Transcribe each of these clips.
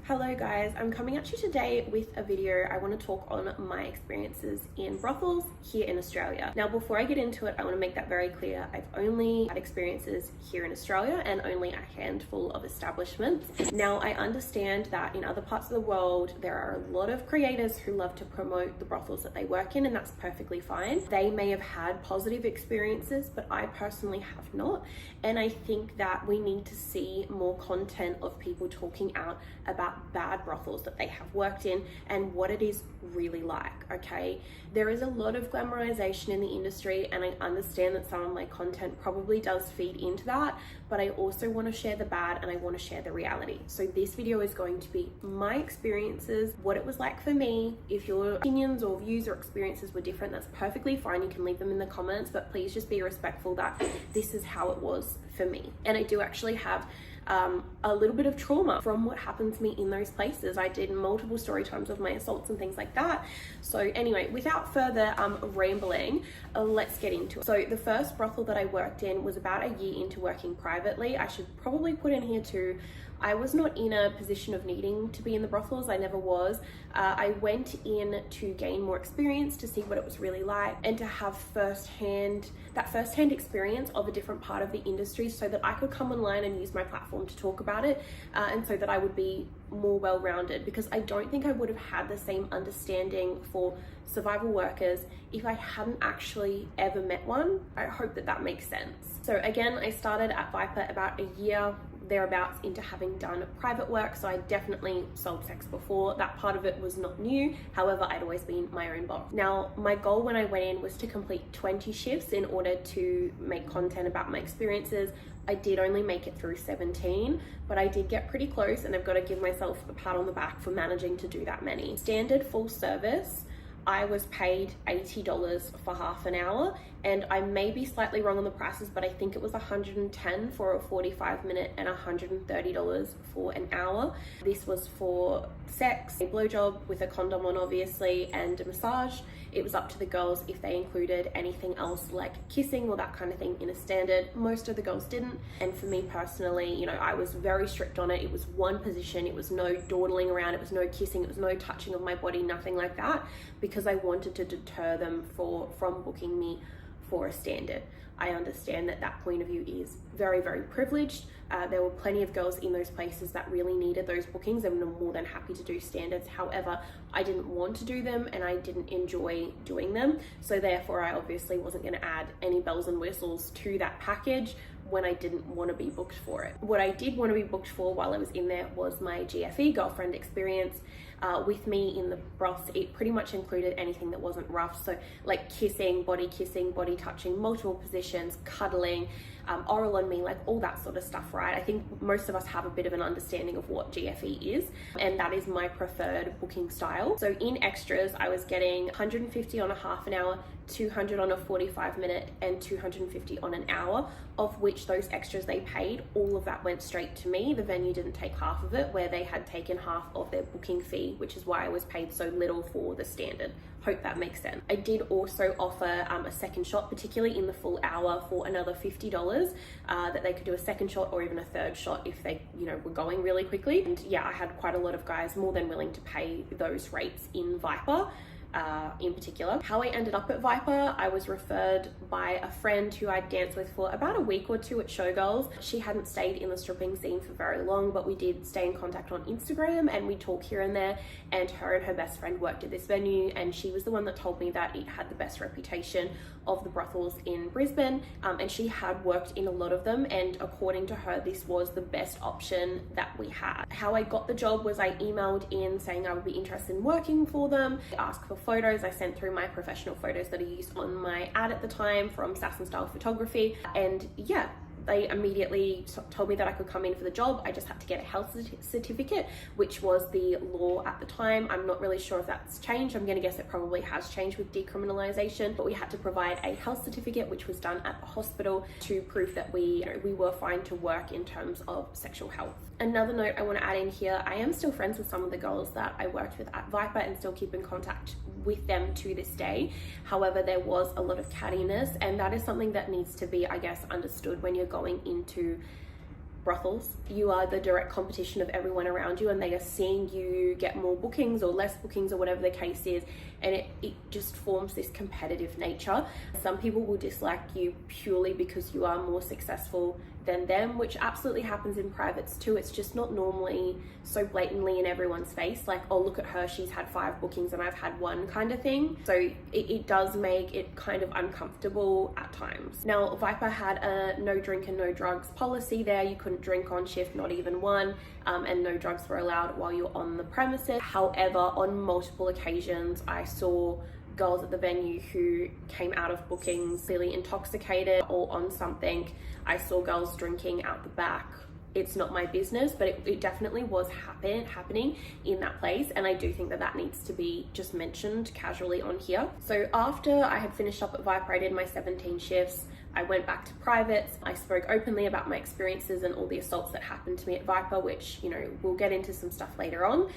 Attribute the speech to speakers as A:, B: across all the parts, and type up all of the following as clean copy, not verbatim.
A: Hello guys, I'm coming at you today with a video. I want to talk on my experiences in brothels here in Australia. Now before I get into it, I want to make that very clear. I've only had experiences here in Australia and only a handful of establishments. Now I understand that in other parts of the world there are a lot of creators who love to promote the brothels that they work in, and that's perfectly fine. They may have had positive experiences, but I personally have not, and I think that we need to see more content of people talking out about bad brothels that they have worked in and what it is really like. Okay, there is a lot of glamorization in the industry, and I understand that some of my content probably does feed into that, but I also want to share the bad and I want to share the reality. So this video is going to be my experiences, what it was like for me. If your opinions or views or experiences were different, that's perfectly fine. You can leave them in the comments, but please just be respectful that this is how it was for me. And I do actually have a little bit of trauma from what happened to me in those places. I did multiple story times of my assaults and things like that. So anyway, without further rambling, let's get into it. So the first brothel that I worked in was about a year into working privately. I should probably put in here too, I was not in a position of needing to be in the brothels. I never was. I went in to gain more experience, to see what it was really like, and to have that first-hand experience of a different part of the industry so that I could come online and use my platform to talk about it, and so that I would be more well-rounded, because I don't think I would have had the same understanding for survival workers if I hadn't actually ever met one. I hope that that makes sense. So again, I started at Viper about a year thereabouts into having done private work, so I definitely sold sex before. That part of it was not new. However, I'd always been my own boss. Now, my goal when I went in was to complete 20 shifts in order to make content about my experiences. I did only make it through 17, but I did get pretty close, and I've got to give myself a pat on the back for managing to do that many. Standard full service, I was paid $80 for half an hour, and I may be slightly wrong on the prices, but I think it was $110 for a 45-minute and $130 for an hour. This was for sex, a blowjob with a condom on obviously, and a massage. It was up to the girls if they included anything else like kissing or that kind of thing in a standard. Most of the girls didn't, and for me personally, you know, I was very strict on it. It was one position, it was no dawdling around, it was no kissing, it was no touching of my body, nothing like that, because I wanted to deter them from booking me for a standard. I understand that that point of view is very, very privileged. There were plenty of girls in those places that really needed those bookings and were more than happy to do standards. However, I didn't want to do them and I didn't enjoy doing them. So therefore, I obviously wasn't going to add any bells and whistles to that package when I didn't want to be booked for it. What I did want to be booked for while I was in there was my GFE, girlfriend experience. With me in the broths, it pretty much included anything that wasn't rough. So like kissing, body touching, multiple positions, cuddling, oral on me, like all that sort of stuff, right? I think most of us have a bit of an understanding of what GFE is, and that is my preferred booking style. So in extras, I was getting 150 on a half an hour, 200 on a 45-minute, and 250 on an hour, of which those extras they paid, all of that went straight to me. The venue didn't take half of it, where they had taken half of their booking fee, which is why I was paid so little for the standard. Hope that makes sense. I did also offer a second shot, particularly in the full hour, for another $50, that they could do a second shot or even a third shot if they, you know, were going really quickly. And yeah, I had quite a lot of guys more than willing to pay those rates in Viper. In particular. How I ended up at Viper, I was referred by a friend who I'd danced with for about a week or two at Showgirls. She hadn't stayed in the stripping scene for very long, but we did stay in contact on Instagram and we talk here and there, and her and her best friend worked at this venue, and she was the one that told me that it had the best reputation of the brothels in Brisbane, and she had worked in a lot of them, and according to her, this was the best option that we had. How I got the job was I emailed in saying I would be interested in working for them, asked for photos. I sent through my professional photos that I used on my ad at the time from Sass and Style Photography, and yeah, they immediately told me that I could come in for the job. I just had to get a health certificate, which was the law at the time. I'm not really sure if that's changed. I'm gonna guess it probably has changed with decriminalization, but we had to provide a health certificate, which was done at the hospital, to prove that we were fine to work in terms of sexual health. Another note I want to add in here, I am still friends with some of the girls that I worked with at Viper and still keep in contact with them to this day. However, there was a lot of cattiness, and that is something that needs to be, I guess, understood when you're going into brothels. You are the direct competition of everyone around you, and they are seeing you get more bookings or less bookings or whatever the case is, and it just forms this competitive nature. Some people will dislike you purely because you are more successful than them, which absolutely happens in privates too. It's just not normally so blatantly in everyone's face, like, oh, look at her, she's had 5 bookings and I've had 1 kind of thing. So it does make it kind of uncomfortable at times. Now, Viper had a no drink and no drugs policy there. You couldn't drink on shift, not even one, and no drugs were allowed while you're on the premises. However, on multiple occasions, I saw girls at the venue who came out of bookings clearly intoxicated or on something. I saw girls drinking out the back. It's not my business, but it definitely was happening in that place, and I do think that needs to be just mentioned casually on here. So after I had finished up at Viper, I did my 17 shifts. I went back to privates. I spoke openly about my experiences and all the assaults that happened to me at Viper, which, you know, we'll get into some stuff later on.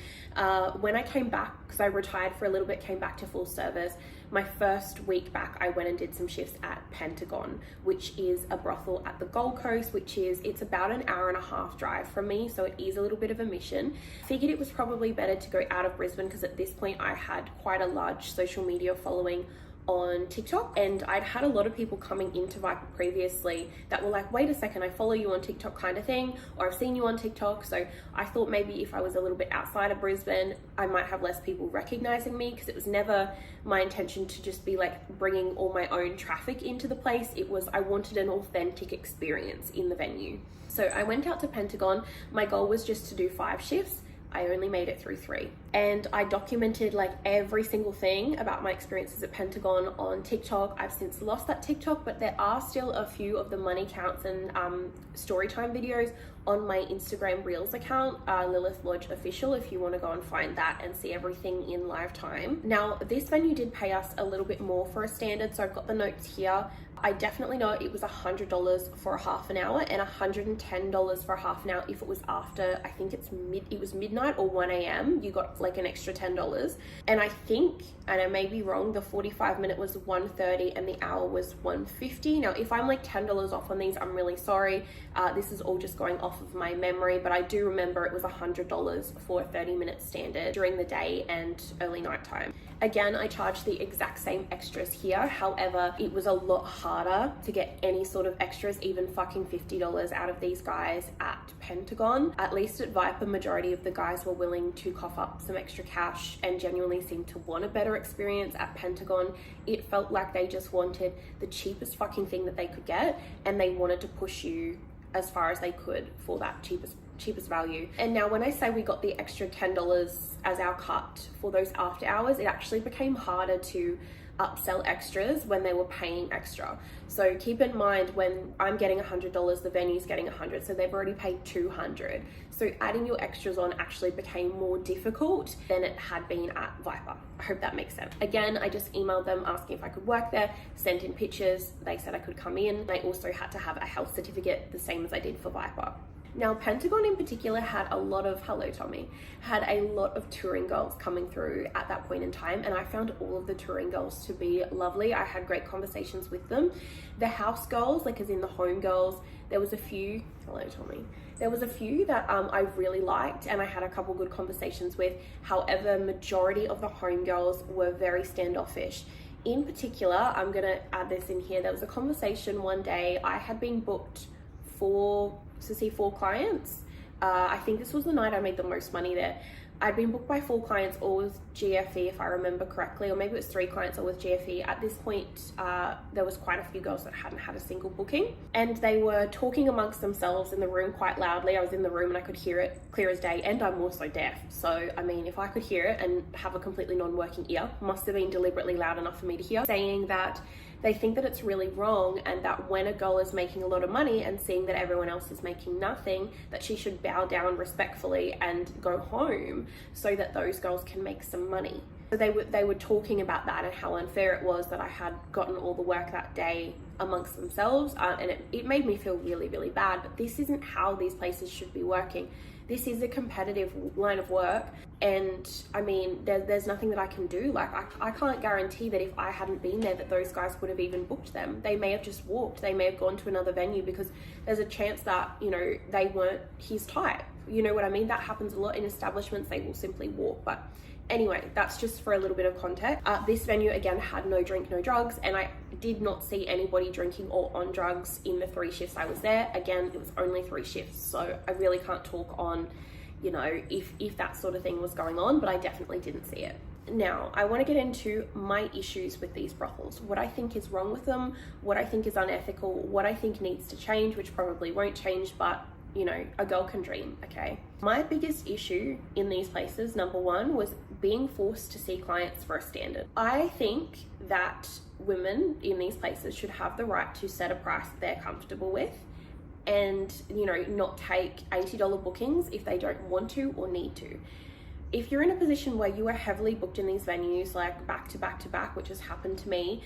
A: When I came back, because I retired for a little bit, came back to full service, my first week back, I went and did some shifts at Pentagon, which is a brothel at the Gold Coast, it's about an hour and a half drive from me, so it is a little bit of a mission. Figured it was probably better to go out of Brisbane, because at this point I had quite a large social media following on TikTok, and I'd had a lot of people coming into Viper previously that were like, wait a second, I follow you on TikTok kind of thing, or I've seen you on TikTok. So I thought maybe if I was a little bit outside of Brisbane, I might have less people recognizing me, because it was never my intention to just be like bringing all my own traffic into the place. I wanted an authentic experience in the venue. So I went out to Pentagon. My goal was just to do 5 shifts. I only made it through 3. And I documented like every single thing about my experiences at Pentagon on TikTok. I've since lost that TikTok, but there are still a few of the money counts and storytime videos on my Instagram Reels account, Lillith Lodge Official, if you want to go and find that and see everything in live time. Now, this venue did pay us a little bit more for a standard, so I've got the notes here. I definitely know it was $100 for a half an hour and $110 for a half an hour if it was after, I think it was midnight or 1 a.m. You got like an extra $10. And I think, and I may be wrong, the 45-minute was $130 and the hour was $150. Now, if I'm like $10 off on these, I'm really sorry. This is all just going off of my memory, but I do remember it was $100 for a 30-minute standard during the day and early nighttime. Again, I charged the exact same extras here. However, it was a lot harder to get any sort of extras, even fucking $50 out of these guys at Pentagon. At least at Viper, majority of the guys were willing to cough up some extra cash and genuinely seemed to want a better experience. At Pentagon, it felt like they just wanted the cheapest fucking thing that they could get, and they wanted to push you as far as they could for that cheapest value. And now when I say we got the extra $10 as our cut for those after hours, it actually became harder to upsell extras when they were paying extra. So keep in mind, when I'm getting $100, the venue's getting $100, so they've already paid $200. So adding your extras on actually became more difficult than it had been at Viper. I hope that makes sense. Again, I just emailed them asking if I could work there, sent in pictures, they said I could come in. I also had to have a health certificate, the same as I did for Viper. Now, Pentagon in particular had a lot of touring girls coming through at that point in time, and I found all of the touring girls to be lovely. I had great conversations with them. The house girls, like as in the home girls, there was a few that I really liked and I had a couple good conversations with. However, majority of the home girls were very standoffish. In particular, I'm gonna add this in here, there was a conversation one day. I had been booked to see 4 clients. I think this was the night I made the most money there. I'd been booked by 4 clients, all with GFE if I remember correctly, or maybe it was 3 clients all with GFE. At this point, there was quite a few girls that hadn't had a single booking, and they were talking amongst themselves in the room quite loudly. I was in the room and I could hear it clear as day, and I'm also deaf. So, I mean, if I could hear it and have a completely non-working ear, must have been deliberately loud enough for me to hear, saying that they think that it's really wrong, and that when a girl is making a lot of money and seeing that everyone else is making nothing, that she should bow down respectfully and go home so that those girls can make some money. So they were talking about that and how unfair it was that I had gotten all the work that day amongst themselves, and it made me feel really, really bad. But this isn't how these places should be working. this is a competitive line of work, and I mean, there's nothing that I can do. Like, I can't guarantee that if I hadn't been there that those guys would have even booked them. They may have just walked, they may have gone to another venue, because there's a chance that, you know, they weren't his type. You know what I mean? That happens a lot in establishments. They will simply walk. But anyway, that's just for a little bit of context. This venue, again, had no drink, no drugs, and I did not see anybody drinking or on drugs in the 3 shifts I was there. Again, it was only 3 shifts, so I really can't talk on, you know, if that sort of thing was going on, but I definitely didn't see it. Now, I want to get into my issues with these brothels, what I think is wrong with them, what I think is unethical, what I think needs to change, which probably won't change, but you know, a girl can dream, okay? My biggest issue in these places, number one, was being forced to see clients for a standard. I think that women in these places should have the right to set a price that they're comfortable with, and, you know, not take $80 bookings if they don't want to or need to. If you're in a position where you are heavily booked in these venues, like back to back to back, which has happened to me,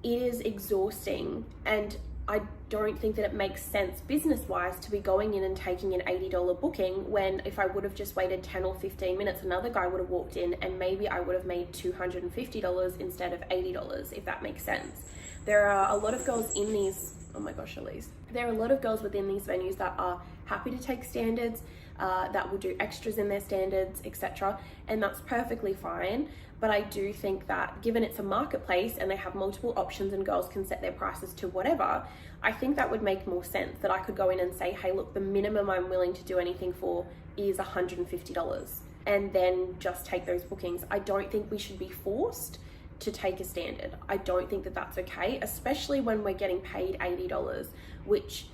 A: it is exhausting, and I don't think that it makes sense business-wise to be going in and taking an $80 booking, when if I would have just waited 10 or 15 minutes, another guy would have walked in and maybe I would have made $250 instead of $80, if that makes sense. There are a lot of girls in these, oh my gosh, Elise. There are a lot of girls within these venues that are happy to take standards, that will do extras in their standards, etc. And that's perfectly fine. But I do think that given it's a marketplace and they have multiple options and girls can set their prices to whatever, I think that would make more sense, that I could go in and say, hey, look, the minimum I'm willing to do anything for is $150, and then just take those bookings. I don't think we should be forced to take a standard. I don't think that that's okay, especially when we're getting paid $80, which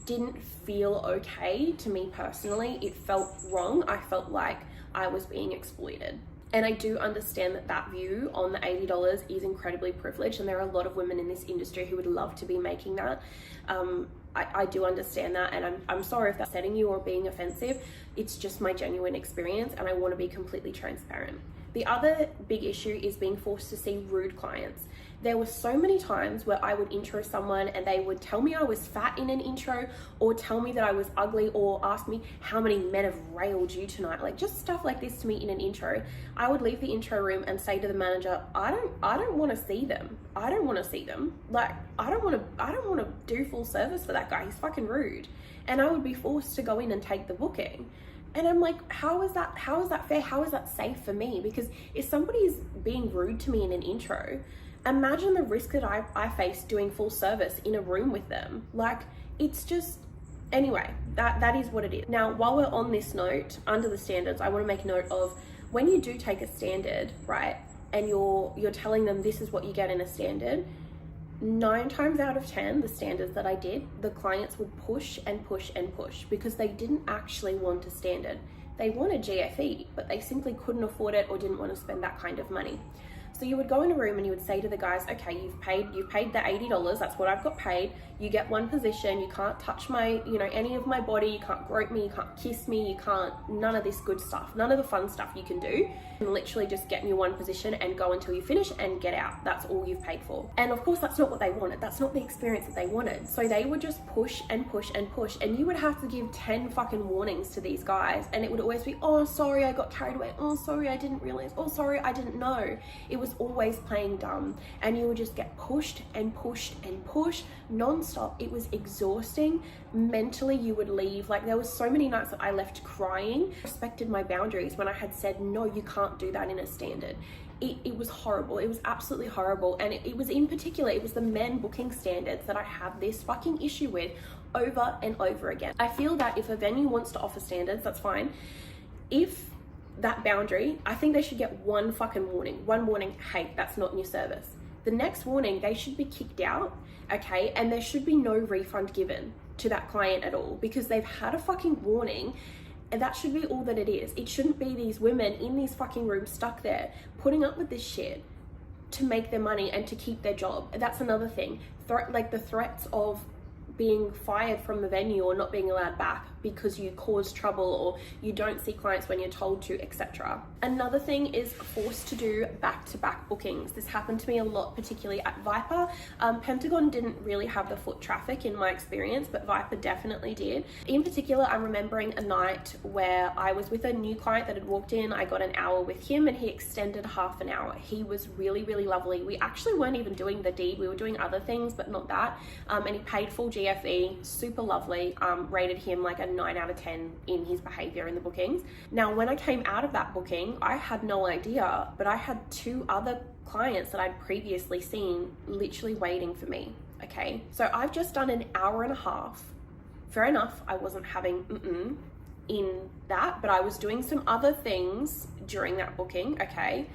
A: didn't feel okay to me personally. It felt wrong. I felt like I was being exploited. And I do understand that that view on the $80 is incredibly privileged, and there are a lot of women in this industry who would love to be making that. I do understand that, and I'm sorry if that's upsetting you or being offensive. It's just my genuine experience, and I want to be completely transparent. The other big issue is being forced to see rude clients. There were so many times where I would intro someone and they would tell me I was fat in an intro, or tell me that I was ugly, or ask me how many men have railed you tonight, like just stuff like this to me in an intro. I would leave the intro room and say to the manager, I don't want to see them. I don't want to see them. Like, I don't want to do full service for that guy. He's fucking rude. And I would be forced to go in and take the booking. And I'm like, how is that fair? How is that safe for me? Because if somebody's being rude to me in an intro, imagine the risk that I face doing full service in a room with them. Like, it's just, anyway, that is what it is. Now, while we're on this note, under the standards, I want to make note of when you do take a standard, right, and you're telling them this is what you get in a standard, 9 times out of 10, the standards that I did, the clients would push and push and push because they didn't actually want a standard. They wanted GFE, but they simply couldn't afford it or didn't want to spend that kind of money. So you would go in a room and you would say to the guys, okay, you've paid the $80, that's what I've got paid. You get one position, you can't touch my, any of my body, you can't grope me, you can't kiss me, you can't, none of this good stuff, none of the fun stuff you can do. And literally just get in your one position and go until you finish and get out. That's all you've paid for. And of course, that's not what they wanted. That's not the experience that they wanted. So they would just push and push and push. And you would have to give 10 fucking warnings to these guys. And it would always be, oh, sorry, I got carried away. Oh, sorry, I didn't realize. Oh, sorry, I didn't know. It was always playing dumb. And you would just get pushed and pushed and pushed non-stop. It was exhausting. Mentally, you would leave. Like, there was so many nights that I left crying. I respected my boundaries when I had said, no, you can't do that in a standard. It was horrible. It was absolutely horrible. And it was in particular, it was the men booking standards that I have this fucking issue with over and over again. I feel that if a venue wants to offer standards, that's fine. If that boundary, I think they should get one fucking warning. One warning, hey, that's not in your service. The next warning, they should be kicked out, okay? And there should be no refund given to that client at all because they've had a fucking warning. And that should be all that it is. It shouldn't be these women in these fucking rooms stuck there putting up with this shit to make their money and to keep their job. That's another thing. Like the threats of being fired from the venue or not being allowed back. because you cause trouble or you don't see clients when you're told to, etc. Another thing is forced to do back-to-back bookings. This happened to me a lot, particularly at Viper. Pentagon didn't really have the foot traffic in my experience, but Viper definitely did. In particular, I'm remembering a night where I was with a new client that had walked in. I got an hour with him and he extended half an hour. He was really, really lovely. We actually weren't even doing the deed. We were doing other things, but not that. And he paid full GFE, super lovely. Rated him like a 9 out of 10 in his behavior in the bookings. Now, when I came out of that booking, I had no idea, but I had 2 other clients that I'd previously seen literally waiting for me. Okay, so I've just done an hour and a half. Fair enough, I wasn't having in that, but I was doing some other things during that booking, okay?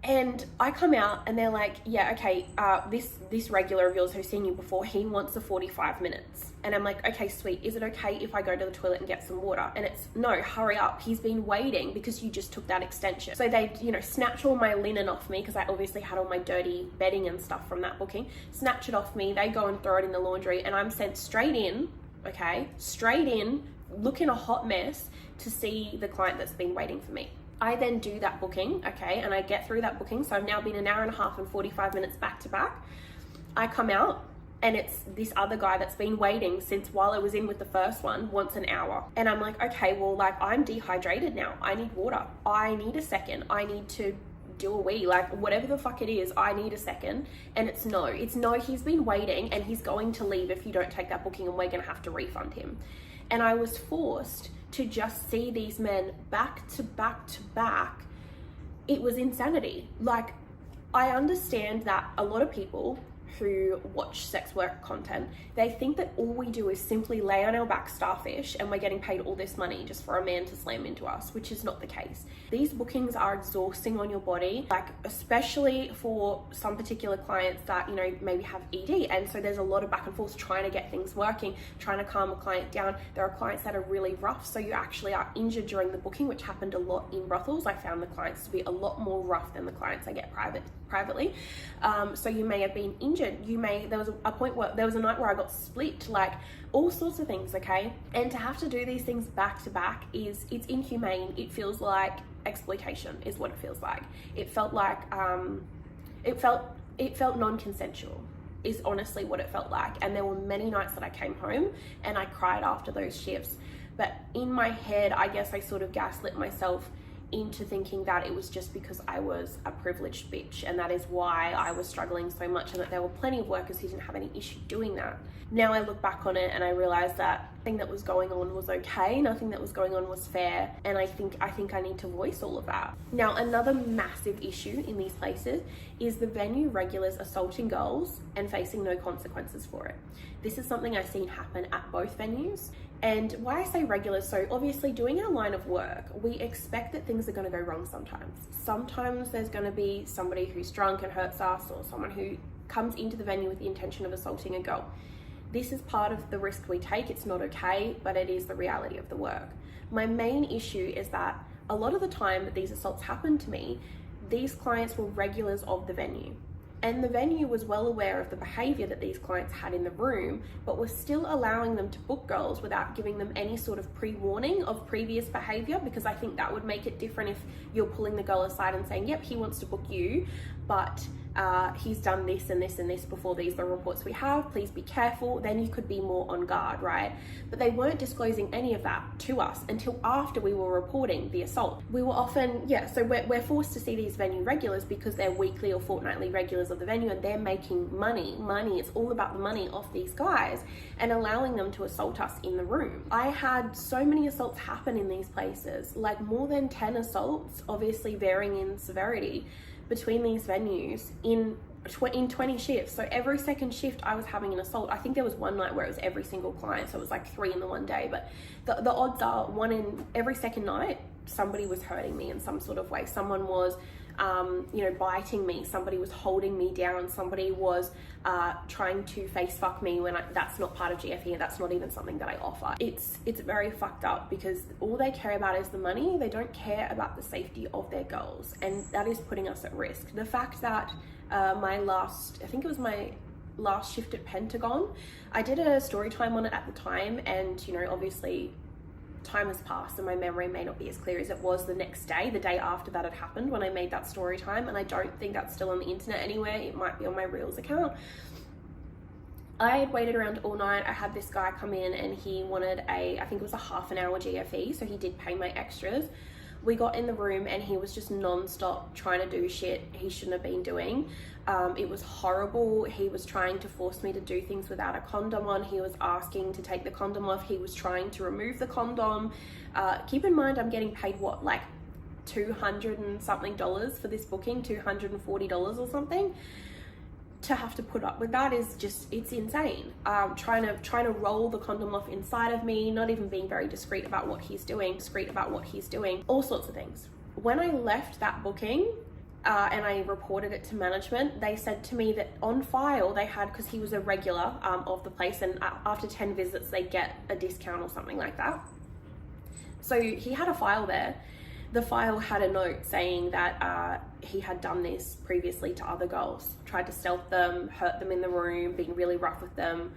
A: And I come out and they're like, yeah, okay, this regular of yours who's seen you before, he wants the 45 minutes. And I'm like, okay, sweet. Is it okay if I go to the toilet and get some water? And it's, no, hurry up. He's been waiting because you just took that extension. So they, snatch all my linen off me because I obviously had all my dirty bedding and stuff from that booking. Snatch it off me. They go and throw it in the laundry and I'm sent straight in, okay? Straight in, looking a hot mess to see the client that's been waiting for me. I then do that booking, okay, and I get through that booking. So I've now been an hour and a half and 45 minutes back to back. I come out and it's this other guy that's been waiting since while I was in with the first one, wants an hour. And I'm like, okay, well, like I'm dehydrated now. I need water. I need a second. I need to do a wee, like whatever the fuck it is, I need a second. And it's no, he's been waiting and he's going to leave if you don't take that booking and we're gonna have to refund him. And I was forced to just see these men back to back to back. It was insanity. Like, I understand that a lot of people who watch sex work content, they think that all we do is simply lay on our back starfish and we're getting paid all this money just for a man to slam into us, which is not the case. These bookings are exhausting on your body, like especially for some particular clients that, maybe have ED. And so there's a lot of back and forth trying to get things working, trying to calm a client down. There are clients that are really rough. So you actually are injured during the booking, which happened a lot in brothels. I found the clients to be a lot more rough than the clients I get privately. So you may have been injured. There was a point where there was a night where I got split, like all sorts of things, okay? And to have to do these things back to back it's inhumane. It feels like exploitation is what it feels like. It felt like, it felt non-consensual is honestly what it felt like. And there were many nights that I came home and I cried after those shifts. But in my head, I guess I sort of gaslit myself into thinking that it was just because I was a privileged bitch and that is why I was struggling so much, and that there were plenty of workers who didn't have any issue doing that. Now I look back on it and I realize that nothing that was going on was okay, nothing that was going on was fair, and I think I need to voice all of that. Now, another massive issue in these places is the venue regulars assaulting girls and facing no consequences for it. This is something I've seen happen at both venues. And why I say regulars, so obviously doing our line of work, we expect that things are going to go wrong sometimes. Sometimes there's going to be somebody who's drunk and hurts us, or someone who comes into the venue with the intention of assaulting a girl. This is part of the risk we take. It's not okay, but it is the reality of the work. My main issue is that a lot of the time that these assaults happen to me, these clients were regulars of the venue. And the venue was well aware of the behavior that these clients had in the room, but was still allowing them to book girls without giving them any sort of pre-warning of previous behavior, because I think that would make it different if you're pulling the girl aside and saying, yep, he wants to book you, but he's done this and this and this before. These are the reports we have, please be careful. Then you could be more on guard, right? But they weren't disclosing any of that to us until after we were reporting the assault. We were often, so we're forced to see these venue regulars because they're weekly or fortnightly regulars of the venue, and they're making money. It's all about the money off these guys and allowing them to assault us in the room. I had so many assaults happen in these places, like more than 10 assaults, obviously varying in severity, between these venues in 20 shifts. So every second shift I was having an assault. I think there was one night where it was every single client, so it was like 3 in the one day, but the odds are 1 in every second night somebody was hurting me in some sort of way. Someone was biting me, somebody was holding me down, somebody was trying to face fuck me when that's not part of GFE, and that's not even something that I offer. It's very fucked up because all they care about is the money. They don't care about the safety of their girls, and that is putting us at risk. The fact that my last, I think it was my last shift at Pentagon. I did a story time on it at the time, and you know, obviously time has passed and my memory may not be as clear as it was the next day, the day after that had happened, when I made that story time, and I don't think that's still on the internet anywhere. It might be on my Reels account. I had waited around all night. I had this guy come in and he wanted I think it was a half an hour GFE, so he did pay my extras. We got in the room and he was just non-stop trying to do shit he shouldn't have been doing. It was horrible. He was trying to force me to do things without a condom on. He was asking to take the condom off. He was trying to remove the condom. Keep in mind, I'm getting paid what, like $200 and something for this booking, $240 or something. To have to put up with that is just, it's insane. Trying to roll the condom off inside of me, not even being very discreet about what he's doing, all sorts of things. When I left that booking and I reported it to management, they said to me that on file they had, because he was a regular of the place, and after 10 visits they get a discount or something like that. So he had a file there. The file had a note saying that he had done this previously to other girls, tried to stealth them, hurt them in the room, being really rough with them,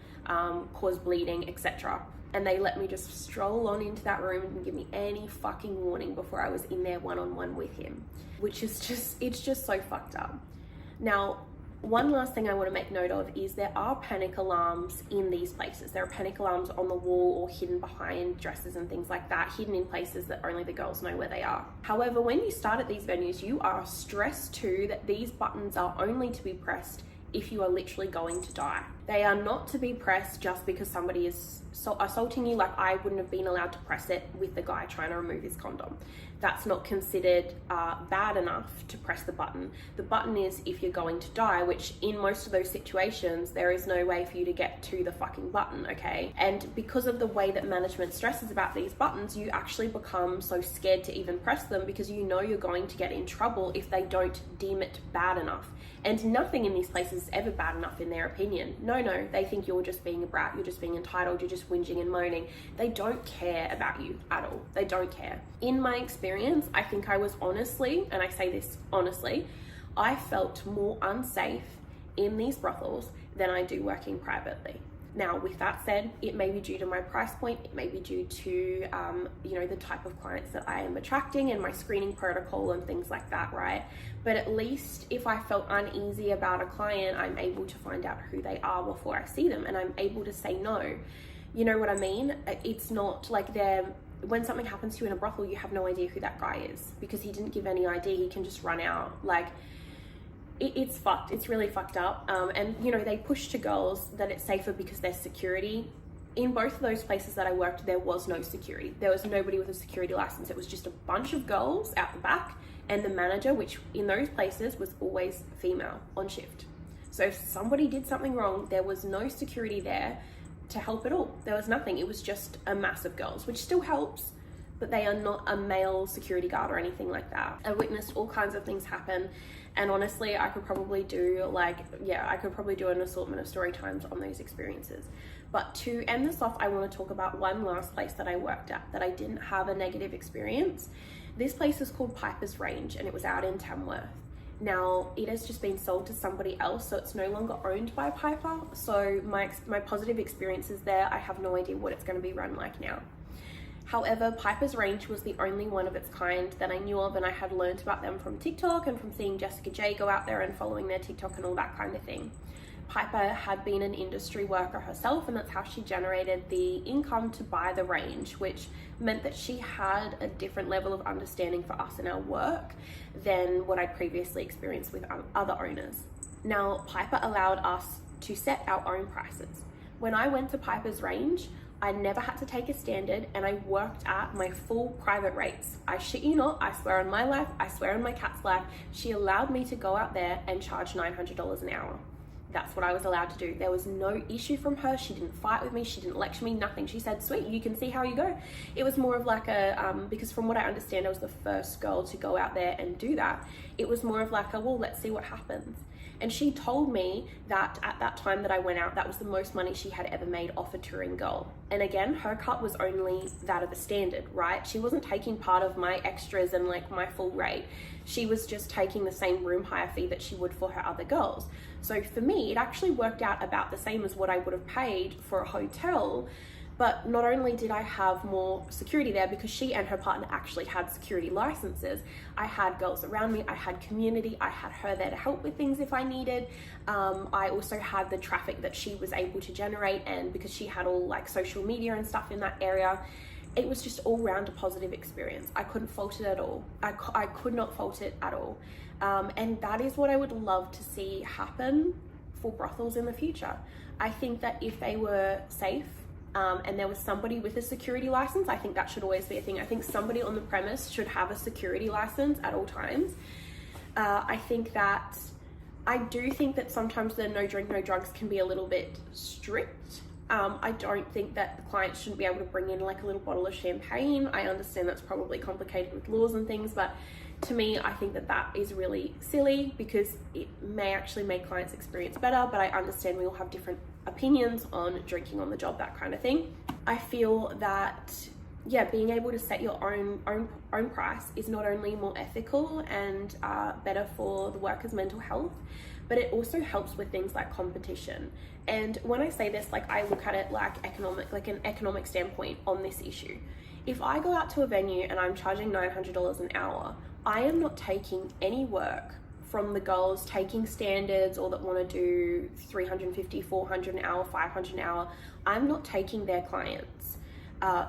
A: caused bleeding, etc. And they let me just stroll on into that room and didn't give me any fucking warning before I was in there one-on-one with him, which is just, it's just so fucked up. Now, one last thing I want to make note of is there are panic alarms in these places. There are panic alarms on the wall or hidden behind dresses and things like that, hidden in places that only the girls know where they are. However, when you start at these venues, you are stressed too that these buttons are only to be pressed if you are literally going to die. They are not to be pressed just because somebody is assaulting you. Like, I wouldn't have been allowed to press it with the guy trying to remove his condom. That's not considered bad enough to press the button. The button is if you're going to die, which in most of those situations, there is no way for you to get to the fucking button, okay? And because of the way that management stresses about these buttons, you actually become so scared to even press them because you know you're going to get in trouble if they don't deem it bad enough. And nothing in these places is ever bad enough in their opinion. No, they think you're just being a brat, you're just being entitled, you're just whinging and moaning. They don't care about you at all. They don't care. In my experience, I think I was honestly, and I say this honestly, I felt more unsafe in these brothels than I do working privately. Now, with that said, it may be due to my price point, it may be due to, you know, the type of clients that I am attracting and my screening protocol and things like that, right? But at least if I felt uneasy about a client, I'm able to find out who they are before I see them, and I'm able to say no. You know what I mean? It's not like when something happens to you in a brothel, you have no idea who that guy is because he didn't give any ID, he can just run out. Like, it's fucked. It's really fucked up. And you know, they push to girls that it's safer because there's security. In both of those places that I worked, there was no security. There was nobody with a security license. It was just a bunch of girls out the back and the manager, which in those places was always female on shift. So if somebody did something wrong, there was no security there to help at all. There was nothing. It was just a mass of girls, which still helps, but they are not a male security guard or anything like that. I witnessed all kinds of things happen. And honestly, I could probably do an assortment of story times on those experiences. But to end this off, I want to talk about one last place that I worked at that I didn't have a negative experience. This place is called Piper's Range, and it was out in Tamworth. Now, it has just been sold to somebody else, so it's no longer owned by Piper. So my positive experiences there, I have no idea what it's going to be run like now. However, Piper's Range was the only one of its kind that I knew of, and I had learned about them from TikTok and from seeing Jessica J go out there and following their TikTok and all that kind of thing. Piper had been an industry worker herself, and that's how she generated the income to buy the range, which meant that she had a different level of understanding for us in our work than what I'd previously experienced with other owners. Now, Piper allowed us to set our own prices. When I went to Piper's Range, I never had to take a standard, and I worked at my full private rates. I shit you not, I swear on my life, I swear on my cat's life, she allowed me to go out there and charge $900 an hour. That's what I was allowed to do. There was no issue from her. She didn't fight with me. She didn't lecture me, nothing. She said, sweet, you can see how you go. It was more of like because from what I understand, I was the first girl to go out there and do that. It was more of like well, let's see what happens. And she told me that at that time that I went out, that was the most money she had ever made off a touring girl. And again, her cut was only that of the standard, right? She wasn't taking part of my extras and like my full rate. She was just taking the same room hire fee that she would for her other girls. So for me, it actually worked out about the same as what I would have paid for a hotel. But not only did I have more security there, because she and her partner actually had security licenses, I had girls around me, I had community, I had her there to help with things if I needed. I also had the traffic that she was able to generate, and because she had all like social media and stuff in that area, it was just all round a positive experience. I couldn't fault it at all. I could not fault it at all. And that is what I would love to see happen for brothels in the future. I think that if they were safe, and there was somebody with a security license, I think that should always be a thing. I think somebody on the premise should have a security license at all times. I do think that sometimes the no drink, no drugs can be a little bit strict. I don't think that the clients shouldn't be able to bring in like a little bottle of champagne. I understand that's probably complicated with laws and things, but to me, I think that that is really silly, because it may actually make clients' experience better, but I understand we all have different opinions on drinking on the job, that kind of thing. I feel that, yeah, being able to set your own price is not only more ethical and better for the workers' mental health, but it also helps with things like competition. And when I say this, like, I look at it like an economic standpoint on this issue. If I go out to a venue and I'm charging $900 an hour, I am not taking any work from the girls taking standards or that want to do $350, $400 an hour, $500 an hour. I'm not taking their clients.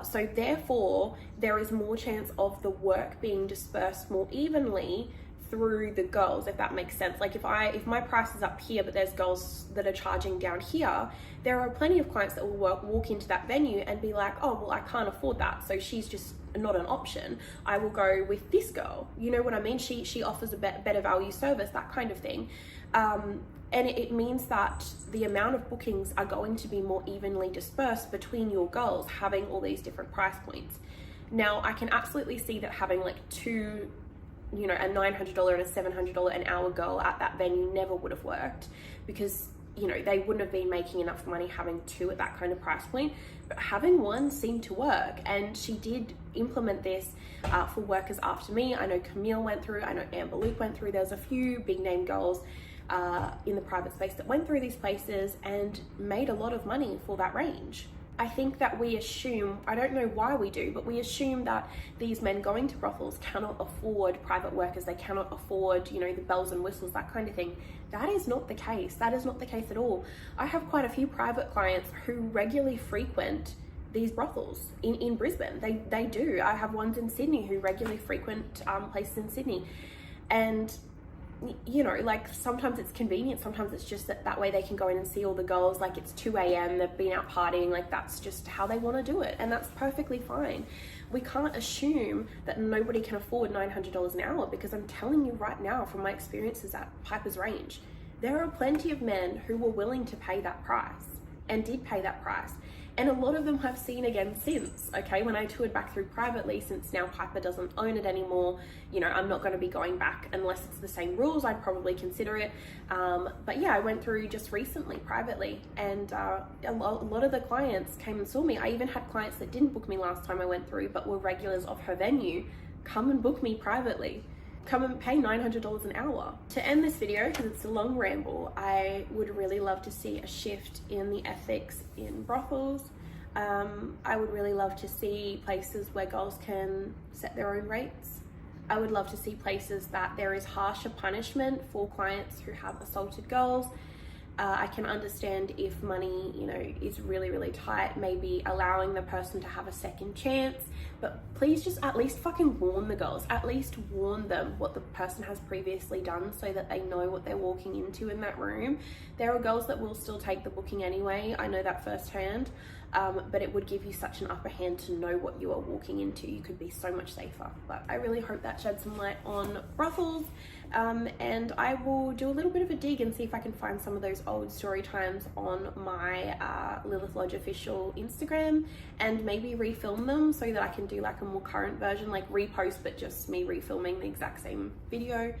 A: So therefore, there is more chance of the work being dispersed more evenly through the girls, if that makes sense. Like if my price is up here, but there's girls that are charging down here, there are plenty of clients that will walk into that venue and be like, oh, well, I can't afford that, so she's just not an option. I will go with this girl. You know what I mean? She offers a better value service, that kind of thing. And it means that the amount of bookings are going to be more evenly dispersed between your girls, having all these different price points. Now, I can absolutely see that having like two, you know, a $900 and a $700 an hour girl at that venue never would have worked, because, you know, they wouldn't have been making enough money having two at that kind of price point. But having one seemed to work, and she did implement this for workers after me. I know Camille went through, I know Amber Luke went through. There's a few big name girls in the private space that went through these places and made a lot of money for that range. I think that we assume, I don't know why we do, but we assume that these men going to brothels cannot afford private workers. They cannot afford, you know, the bells and whistles, that kind of thing. That is not the case. That is not the case at all. I have quite a few private clients who regularly frequent these brothels in Brisbane. They do. I have ones in Sydney who regularly frequent places in Sydney. And you know, like, sometimes it's convenient, sometimes it's just that way they can go in and see all the girls. Like, it's 2 a.m, they've been out partying, like, that's just how they want to do it, and that's perfectly fine. We can't assume that nobody can afford $900 an hour, because I'm telling you right now, from my experiences at Piper's Range, there are plenty of men who were willing to pay that price and did pay that price. And a lot of them have seen again since, okay, when I toured back through privately, since now Piper doesn't own it anymore, you know, I'm not going to be going back unless it's the same rules. I'd probably consider it. But yeah, I went through just recently privately, and a lot of the clients came and saw me. I even had clients that didn't book me last time I went through, but were regulars of her venue, come and book me privately. Come and pay $900 an hour. To end this video, because it's a long ramble, I would really love to see a shift in the ethics in brothels. I would really love to see places where girls can set their own rates. I would love to see places that there is harsher punishment for clients who have assaulted girls. I can understand if money, you know, is really, really tight, maybe allowing the person to have a second chance, but please just at least fucking warn the girls, at least warn them what the person has previously done, so that they know what they're walking into in that room. There are girls that will still take the booking anyway, I know that firsthand, but it would give you such an upper hand to know what you are walking into. You could be so much safer. But I really hope that sheds some light on brothels, and I will do a little bit of a dig and see if I can find some of those old story times on my Lillith Lodge official Instagram, and maybe refilm them so that I can do like a more current version, like repost, but just me refilming the exact same video.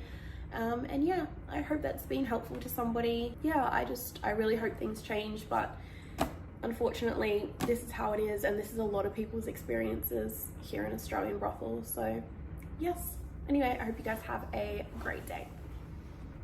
A: And yeah, I hope that's been helpful to somebody. Yeah, I really hope things change, but unfortunately this is how it is, and this is a lot of people's experiences here in Australian brothels. So yes, anyway, I hope you guys have a great day.